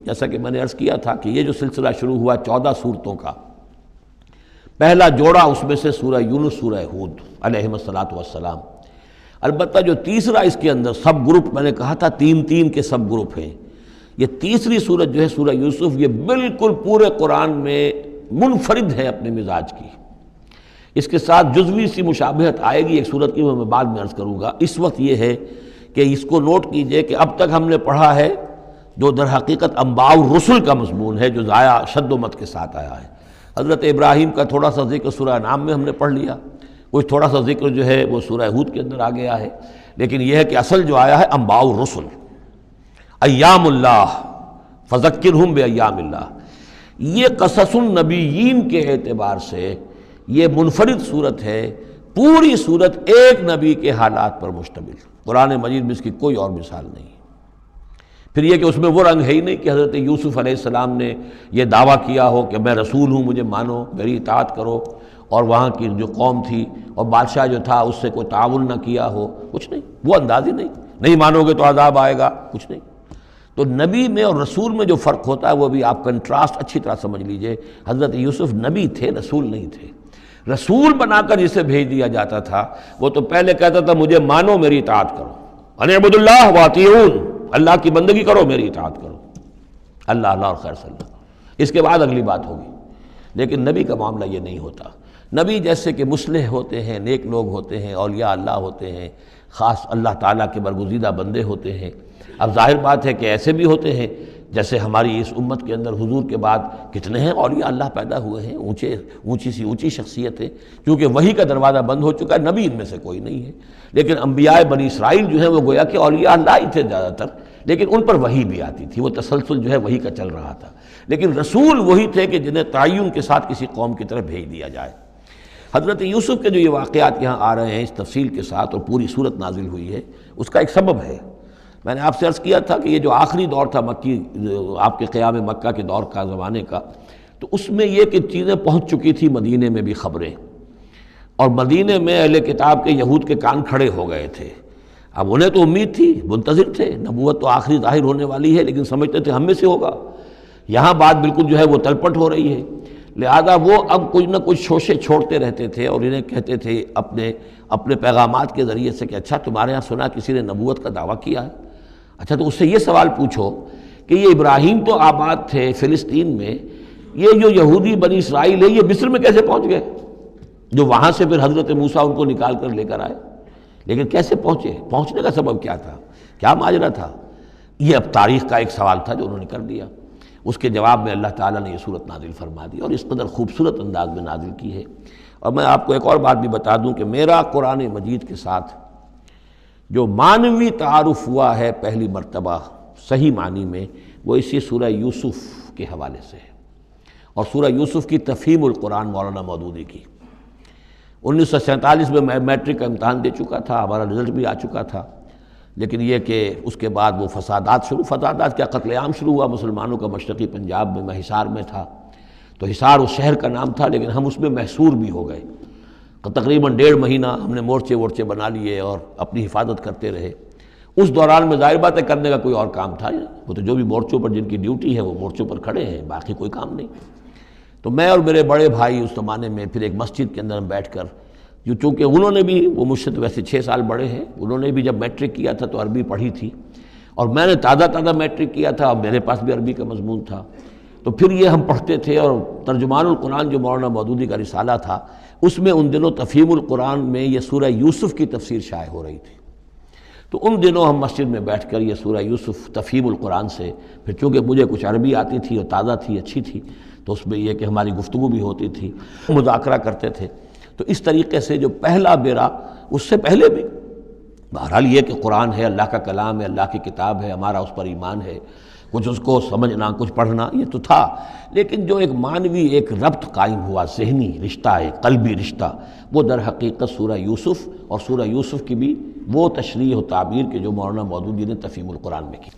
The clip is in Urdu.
جیسا کہ میں نے عرض کیا تھا کہ یہ جو سلسلہ شروع ہوا 14 صورتوں کا، پہلا جوڑا اس میں سے سورہ یونس، سورہ ہود علیہم الصلاۃ والسلام۔ البتہ جو تیسرا اس کے اندر سب گروپ، میں نے کہا تھا تین کے سب گروپ ہیں، یہ تیسری صورت جو ہے سورہ یوسف، یہ بالکل پورے قرآن میں منفرد ہے اپنے مزاج کی۔ اس کے ساتھ جزوی سی مشابہت آئے گی ایک صورت کی، میں بعد میں عرض کروں گا۔ اس وقت یہ ہے کہ اس کو نوٹ کیجئے کہ اب تک ہم نے پڑھا ہے جو در حقیقت انباء الرسل کا مضمون ہے، جو ضائع شد و مت کے ساتھ آیا ہے۔ حضرت ابراہیم کا تھوڑا سا ذکر سورہ انعام میں ہم نے پڑھ لیا، کچھ تھوڑا سا ذکر جو ہے وہ سورہ ہود کے اندر آ گیا ہے، لیکن یہ ہے کہ اصل جو آیا ہے انباء الرسل، ایام اللہ فذکرہم بایام اللہ۔ یہ قصص النبیین کے اعتبار سے یہ منفرد صورت ہے، پوری صورت ایک نبی کے حالات پر مشتمل۔ قرآن مجید میں اس کی کوئی اور مثال نہیں۔ پھر یہ کہ اس میں وہ رنگ ہے ہی نہیں کہ حضرت یوسف علیہ السلام نے یہ دعویٰ کیا ہو کہ میں رسول ہوں، مجھے مانو، میری اطاعت کرو، اور وہاں کی جو قوم تھی اور بادشاہ جو تھا اس سے کوئی تعاون نہ کیا ہو، کچھ نہیں، وہ انداز ہی نہیں مانو گے تو عذاب آئے گا، کچھ نہیں۔ تو نبی میں اور رسول میں جو فرق ہوتا ہے وہ بھی آپ کنٹراسٹ اچھی طرح سمجھ لیجئے۔ حضرت یوسف نبی تھے، رسول نہیں تھے۔ رسول بنا کر جسے بھیج دیا جاتا تھا وہ تو پہلے کہتا تھا مجھے مانو، میری اطاعت کرو، ان اعبدوا اللہ واطیعون، اللہ کی بندگی کرو، میری اطاعت کرو، اللہ اللہ اور خیر صلی اللہ، اس کے بعد اگلی بات ہوگی۔ لیکن نبی کا معاملہ یہ نہیں ہوتا۔ نبی جیسے کہ مصلح ہوتے ہیں، نیک لوگ ہوتے ہیں، اولیاء اللہ ہوتے ہیں، خاص اللہ تعالیٰ کے برگزیدہ بندے ہوتے ہیں۔ اب ظاہر بات ہے کہ ایسے بھی ہوتے ہیں جیسے ہماری اس امت کے اندر حضور کے بعد کتنے ہیں اولیاء اللہ پیدا ہوئے ہیں، اونچی شخصیت ہے، کیونکہ وحی کا دروازہ بند ہو چکا ہے، نبی ان میں سے کوئی نہیں ہے۔ لیکن انبیاء بنی اسرائیل جو ہیں وہ گویا کہ اولیاء اللہ ہی تھے زیادہ تر، لیکن ان پر وحی بھی آتی تھی، وہ تسلسل جو ہے وحی کا چل رہا تھا۔ لیکن رسول وہی تھے کہ جنہیں تعین کے ساتھ کسی قوم کی طرف بھیج دیا جائے۔ حضرت یوسف کے جو یہ واقعات یہاں آ رہے ہیں اس تفصیل کے ساتھ، اور پوری صورت نازل ہوئی ہے، اس کا ایک سبب ہے۔ میں نے آپ سے عرض کیا تھا کہ یہ جو آخری دور تھا مکی، آپ کے قیام مکہ کے دور کا، زمانے کا، تو اس میں یہ کہ چیزیں پہنچ چکی تھی مدینے میں بھی خبریں، اور مدینے میں اہل کتاب کے یہود کے کان کھڑے ہو گئے تھے۔ اب انہیں تو امید تھی، منتظر تھے، نبوت تو آخری ظاہر ہونے والی ہے، لیکن سمجھتے تھے ہم میں سے ہوگا۔ یہاں بات بالکل جو ہے وہ تلپٹ ہو رہی ہے، لہذا وہ اب کچھ نہ کچھ شوشے چھوڑتے رہتے تھے، اور انہیں کہتے تھے اپنے پیغامات کے ذریعے سے کہ اچھا تمہارے یہاں سنا کسی نے نبوت کا دعویٰ کیا ہے، اچھا تو اس سے یہ سوال پوچھو کہ یہ ابراہیم تو آباد تھے فلسطین میں، یہ جو یہودی بنی اسرائیل ہے یہ مصر میں کیسے پہنچ گئے، جو وہاں سے پھر حضرت موسیٰ ان کو نکال کر لے کر آئے، لیکن کیسے پہنچے، پہنچنے کا سبب کیا تھا، کیا ماجرا تھا؟ یہ اب تاریخ کا ایک سوال تھا جو انہوں نے کر دیا۔ اس کے جواب میں اللہ تعالیٰ نے یہ صورت نازل فرما دی، اور اس قدر خوبصورت انداز میں نازل کی ہے۔ اور میں آپ کو ایک اور بات بھی بتا دوں کہ میرا قرآن مجید کے ساتھ جو معنوی تعارف ہوا ہے پہلی مرتبہ صحیح معنی میں، وہ اسی سورہ یوسف کے حوالے سے ہے، اور سورہ یوسف کی تفہیم القرآن مولانا مودودی کی۔ 1947 میں میں میٹرک کا امتحان دے چکا تھا، ہمارا رزلٹ بھی آ چکا تھا، لیکن یہ کہ اس کے بعد وہ فسادات کیا قتل عام شروع ہوا مسلمانوں کا مشرقی پنجاب میں۔ میں حصار میں تھا، تو حصار اس شہر کا نام تھا، لیکن ہم اس میں محصور بھی ہو گئے۔ تقریباً 1.5 مہینہ ہم نے مورچے بنا لیے اور اپنی حفاظت کرتے رہے۔ اس دوران میں ظاہر بات ہے کرنے کا کوئی اور کام تھا، وہ تو جو بھی مورچوں پر جن کی ڈیوٹی ہے وہ مورچوں پر کھڑے ہیں، باقی کوئی کام نہیں۔ تو میں اور میرے بڑے بھائی اس زمانے میں پھر ایک مسجد کے اندر بیٹھ کر، چونکہ انہوں نے بھی، وہ مجھ سے تو ویسے 6 سال بڑے ہیں، انہوں نے بھی جب میٹرک کیا تھا تو عربی پڑھی تھی، اور میں نے تازہ میٹرک کیا تھا، اور میرے پاس بھی عربی کا مضمون تھا، تو پھر یہ ہم پڑھتے تھے۔ اور ترجمان القرآن جو مولانا مودودی کا رسالہ تھا، اس میں ان دنوں تفہیم القرآن میں یہ سورہ یوسف کی تفسیر شائع ہو رہی تھی، تو ان دنوں ہم مسجد میں بیٹھ کر یہ سورہ یوسف تفہیم القرآن سے، پھر چونکہ مجھے کچھ عربی آتی تھی اور تازہ تھی، اچھی تھی، تو اس میں یہ کہ ہماری گفتگو بھی ہوتی تھی، مذاکرہ کرتے تھے۔ تو اس طریقے سے جو پہلا بیرا، اس سے پہلے بھی بہرحال یہ کہ قرآن ہے، اللہ کا کلام ہے، اللہ کی کتاب ہے، ہمارا اس پر ایمان ہے، کچھ اس کو سمجھنا، کچھ پڑھنا، یہ تو تھا، لیکن جو ایک معنوی ایک ربط قائم ہوا، ذہنی رشتہ، ایک قلبی رشتہ، وہ در حقیقت سورہ یوسف، اور سورہ یوسف کی بھی وہ تشریح و تعبیر کے جو مولانا مودودی نے تفہیم القرآن میں کی۔